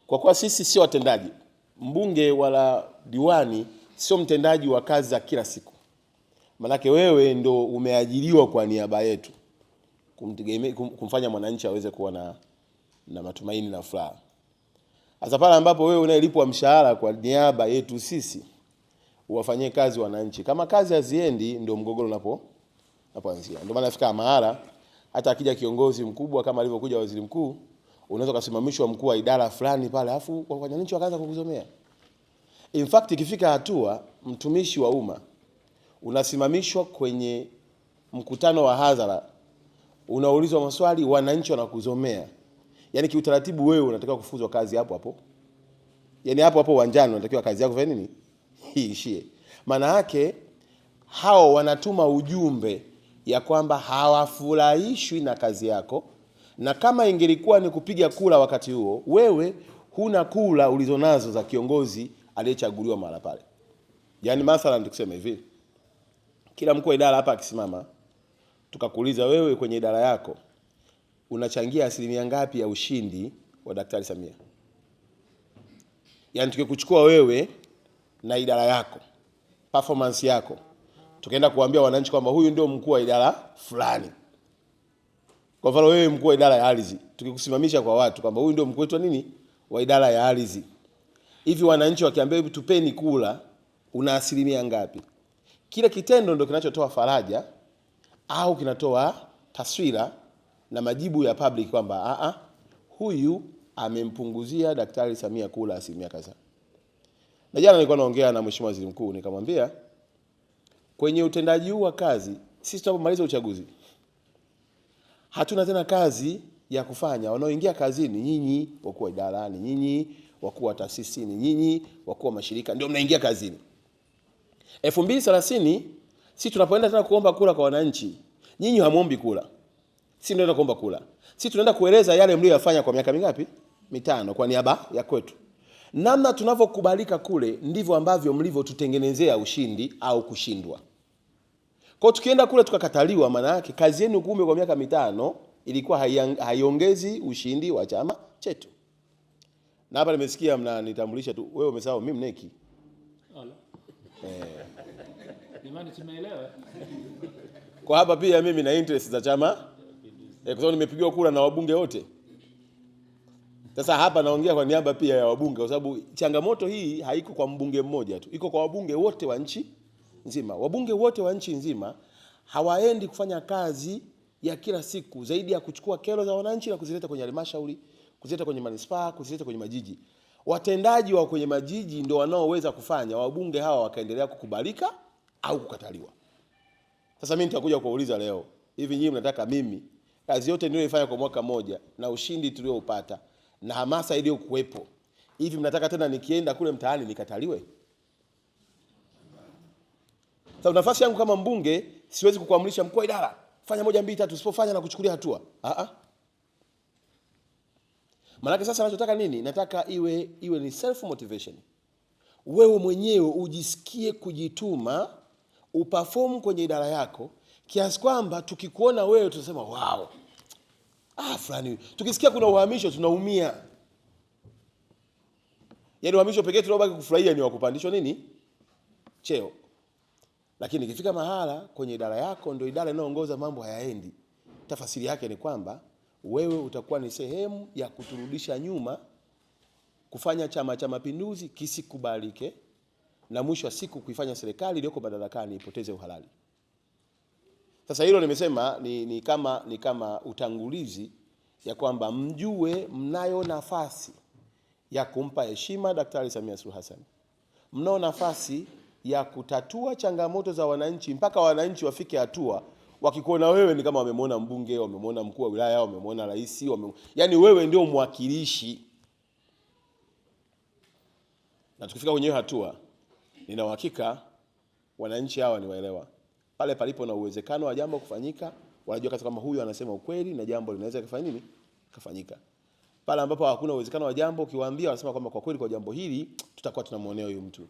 Kwa kuwa sisi sio watendaji, mbunge wala diwani sio mtendaji wa kazi za kila siku. Manake wewe ndo umeajiriwa kwa niaba yetu kumfanya mwananchi aweze kuwa na matumaini na furaha. Hasa pale ambapo wewe unayelipwa mshahara kwa niaba yetu sisi uwafanyie kazi wananchi. Kama kazi haziendi ndio mgogoro unapoanzia. Ndio maana nafika mahala hata akija kiongozi mkubwa kama alivyokuja waziri mkuu, unaweza kusimamishwa mkuu wa idara fulani pale afu wananchi wakaanza kukuzomea. In fact ikifika hatua mtumishi wa umma unasimamishwa kwenye mkutano wa hadhara, unaulizwa maswali, wananchi wanakuzomea. Yaani kiutaratibu wewe unatakiwa kufukuzwa kazi hapo hapo. Yaani hapo hapo uwanjani unatakiwa kazi yako fanya nini? Iishie. Maana yake hao wanatuma ujumbe ya kwamba hawafurahishwi na kazi yako, na kama ingelikuwa ni kupiga kula wakati huo, wewe huna kula ulizonazo za kiongozi aliyechaguliwa mahali pale. Yaani mathalan tukisema hivi, kila mkuu wa idara hapa akisimama tukakuuliza wewe kwenye idara yako unachangia asilimia ngapi ya ushindi wa Daktari Samia? Yaani tukikuchukua wewe na idara yako, performance yako, tukaenda kuambia wananchi kwamba huyu ndio mkuu wa idara fulani. Kwa mfano wewe mkuu wa idara ya ardhi, tukikusimamisha kwa watu kwamba huyu ndio mkuu wetu nini wa idara ya ardhi. Hivi wananchi wakiambia hivi tupeni kula, una asilimia ngapi? Kile kitendo ndio kinachotoa faraja au kinatoa taswira na majibu ya public kwamba huyu amempunguzia Daktari Samia kula asilimia kadhaa. Na jana nilikuwa naongea na Mheshimiwa Waziri Mkuu nikamwambia kwenye utendaji huu wa kazi sisi tunapomaliza uchaguzi hatuna tena kazi ya kufanya. Wanaoingia kazini nyinyi, wakuu wa idara ni nyinyi, wakuu wa taasisi ni nyinyi, wakuu wa mashirika ndio mnaingia kazini. 2030 sisi tunapoenda tena kuomba kura kwa wananchi, nyinyi hamuombi kura. Sisi ndio tunaenda kuomba kura. Sisi tunaenda kueleza yale mlioyafanya kwa miaka mingapi? 5 kwa niaba ya kwetu. Namna tunavyokubalika kule ndivyo ambavyo mlivyotutengenezea ushindi au kushindwa. Kwa tukienda kule tukakataliwa, maana yake kazi yenu kumbe kwa miaka 5 ilikuwa haiongezi ushindi wa chama chetu. Na hapa nimesikia mnanitambulisha tu, wewe umesahau mimi mneki. Nimani tumeelewa. Kwa hapa pia mimi na interest za chama. Kwa sababu nimepigiwa kura na wabunge wote. Sasa hapa naongea kwa niaba pia ya wabunge kwa sababu changamoto hii haiko kwa mbunge mmoja tu. Iko kwa wabunge wote wa nchi nzima. Wabunge wote wa nchi nzima hawaendi kufanya kazi ya kila siku zaidi ya kuchukua kero za wananchi na kuzileta kwenye halmashauri, kuzileta kwenye manispaa, kuzileta kwenye majiji. Watendaji wa kwenye majiji ndio wanaoweza kufanya wabunge hawa wakaendelea kukubalika au kukataliwa. Sasa mimi nitakuja kuuliza leo, hivi nyinyi mnataka mimi kazi yote niliyoifanya kwa mwaka mmoja na ushindi tulioupata na hamasa iliyokuwepo, hivi mnataka tena nikienda kule mtaani nikataliwe? Sababu nafasi yangu kama mbunge siwezi kukuamrisha mkuu wa idara fanya 1 2 3, usipofanya na kuchukulia hatua. Maana sasa ninachotaka nini? Nataka iwe ni self motivation. Wewe mwenyewe ujisikie kujituma, uperform kwenye idara yako kiasi kwamba tukikuona wewe tutasema wow. Fulani. Tukisikia kuna uhamisho tunaumia. Yaani uhamisho pekee tunaobaki kufurahia ni wakupandishwa nini? Cheo. Lakini ikifika mahala kwenye idara yako ndio idara inayoongoza mambo hayaendi. Tafasiri yake ni kwamba wewe utakuwa ni sehemu ya kuturudisha nyuma, kufanya Chama cha Mapinduzi kisikubalike, na mwisho wa siku kuifanya serikali iliyoko madarakani ipoteze uhalali. Sasa hilo nimesema ni kama utangulizi ya kwamba mjue mnayo nafasi ya kumpa heshima Daktari Samia Suluhu Hassan. Mnao nafasi ya kutatua changamoto za wananchi mpaka wananchi wafike hatua wakikuona wewe ni kama wamemwona mbunge, wamemwona mkuu wa wilaya, wamemwona rais, yaani wewe ndio mwakilishi. Na tukifika kwenye hatua nina uhakika wananchi hawa ni waelewa. Pale palipo na uwezekano wa jambo kufanyika, wanajua kama huyu anasema ukweli na jambo linaweza kufanya nini? Kufanyika. Pale ambapo hakuna uwezekano wa jambo, ukiwaambia wanasema kwamba kwa kweli kwa jambo hili tutakuwa tunamuonea huyu mtu.